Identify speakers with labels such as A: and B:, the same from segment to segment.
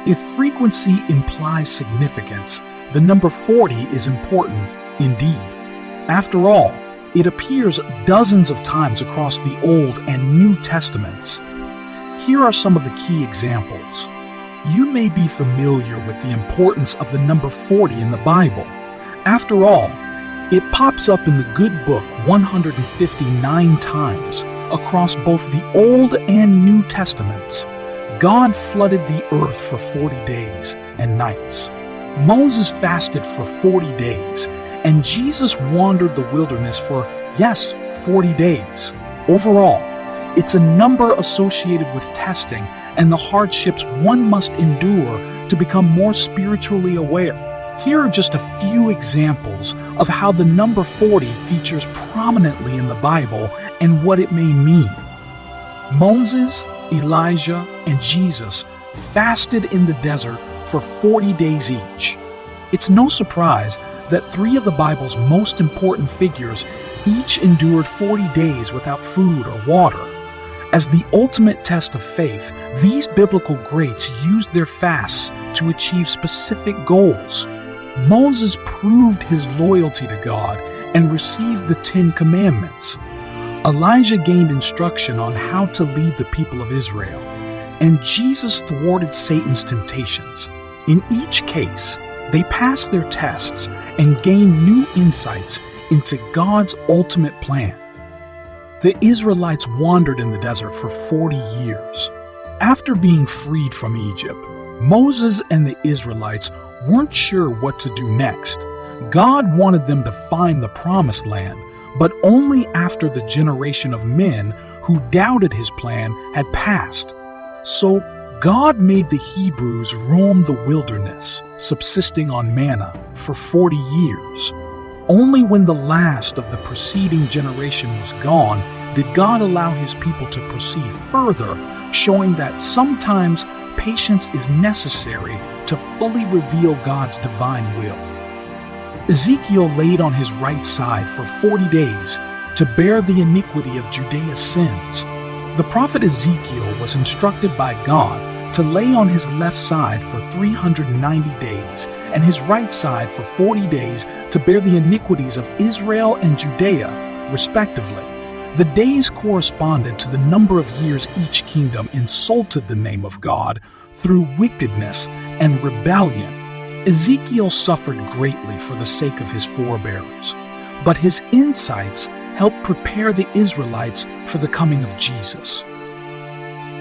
A: If frequency implies significance, the number 40 is important indeed. After all, it appears dozens of times across the Old and New Testaments. Here are some of the key examples. You may be familiar with the importance of the number 40 in the Bible. After all, it pops up in the good book 159 times across both the Old and New Testaments. God flooded the earth for 40 days and nights. Moses fasted for 40 days, and Jesus wandered the wilderness for, 40 days. Overall, it's a number associated with testing and the hardships one must endure to become more spiritually aware. Here are just a few examples of how the number 40 features prominently in the Bible and what it may mean. Moses, Elijah, and Jesus fasted in the desert for 40 days each. It's no surprise that three of the Bible's most important figures each endured 40 days without food or water. As the ultimate test of faith, these biblical greats used their fasts to achieve specific goals. Moses proved his loyalty to God and received the 10 Commandments. Elijah gained instruction on how to lead the people of Israel, and Jesus thwarted Satan's temptations. In each case, they passed their tests and gained new insights into God's ultimate plan. The Israelites wandered in the desert for 40 years. After being freed from Egypt, Moses and the Israelites weren't sure what to do next. God wanted them to find the promised land, but only after the generation of men who doubted his plan had passed. So God made the Hebrews roam the wilderness, subsisting on manna for 40 years. Only when the last of the preceding generation was gone did God allow his people to proceed further, showing that sometimes patience is necessary to fully reveal God's divine will. Ezekiel laid on his right side for 40 days to bear the iniquity of Judea's sins. The prophet Ezekiel was instructed by God to lay on his left side for 390 days and his right side for 40 days to bear the iniquities of Israel and Judea, respectively. The days corresponded to the number of years each kingdom insulted the name of God through wickedness and rebellion. Ezekiel suffered greatly for the sake of his forebears, but his insights helped prepare the Israelites for the coming of Jesus.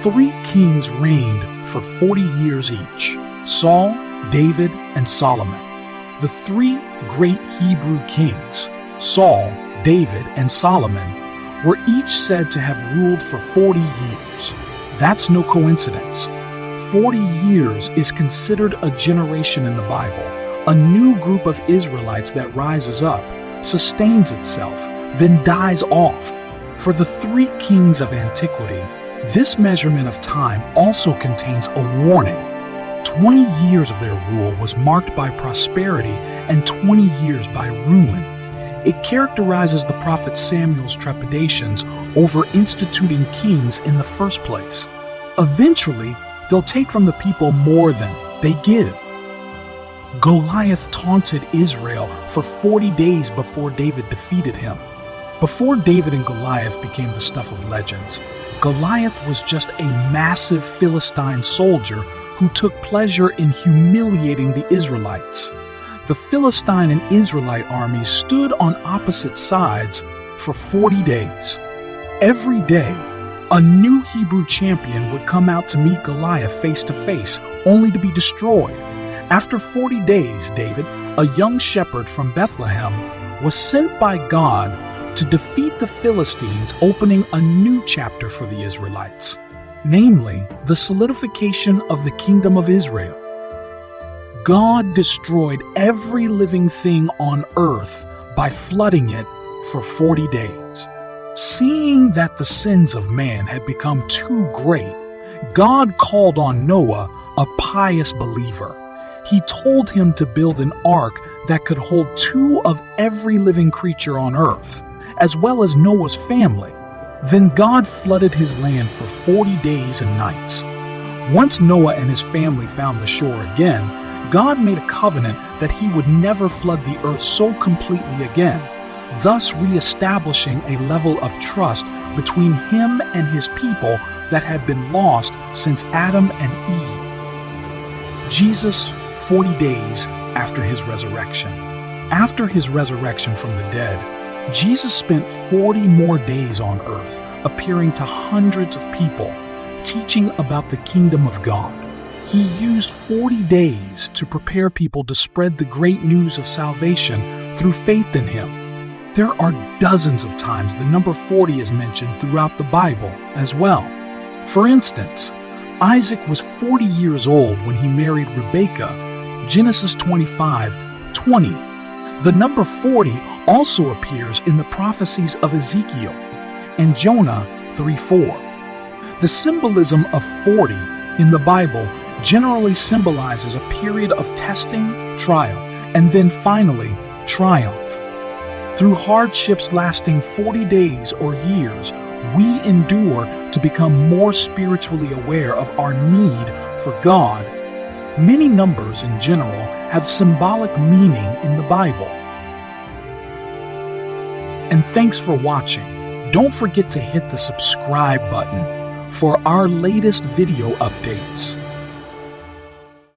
A: 3 kings reigned for 40 years each: Saul, David, and Solomon. The 3 great Hebrew kings, Saul, David, and Solomon, were each said to have ruled for 40 years. That's no coincidence. 40 years is considered a generation in the Bible, a new group of Israelites that rises up, sustains itself, then dies off. For the 3 kings of antiquity, this measurement of time also contains a warning. 20 years of their rule was marked by prosperity and 20 years by ruin. It characterizes the prophet Samuel's trepidations over instituting kings in the first place. Eventually, they'll take from the people more than they give. Goliath taunted Israel for 40 days before David defeated him. Before David and Goliath became the stuff of legends, Goliath was just a massive Philistine soldier who took pleasure in humiliating the Israelites. The Philistine and Israelite armies stood on opposite sides for 40 days. Every day, a new Hebrew champion would come out to meet Goliath face to face, only to be destroyed. After 40 days, David, a young shepherd from Bethlehem, was sent by God to defeat the Philistines, opening a new chapter for the Israelites, namely the solidification of the kingdom of Israel. God destroyed every living thing on earth by flooding it for 40 days. Seeing that the sins of man had become too great, God called on Noah, a pious believer. He told him to build an ark that could hold 2 of every living creature on earth, as well as Noah's family. Then God flooded his land for 40 days and nights. Once Noah and his family found the shore again, God made a covenant that he would never flood the earth so completely again, thus re-establishing a level of trust between him and his people that had been lost since Adam and Eve. Jesus, 40 days after his resurrection. After his resurrection from the dead, Jesus spent 40 more days on earth, appearing to hundreds of people, teaching about the kingdom of God. He used 40 days to prepare people to spread the great news of salvation through faith in him. There are dozens of times the number 40 is mentioned throughout the Bible as well. For instance, Isaac was 40 years old when he married Rebekah, Genesis 25:20. The number 40 also appears in the prophecies of Ezekiel and Jonah 3:4. The symbolism of 40 in the Bible generally symbolizes a period of testing, trial, and then finally triumph. Through hardships lasting 40 days or years, we endure to become more spiritually aware of our need for God. Many numbers in general have symbolic meaning in the Bible. And thanks for watching. Don't forget to hit the subscribe button for our latest video updates.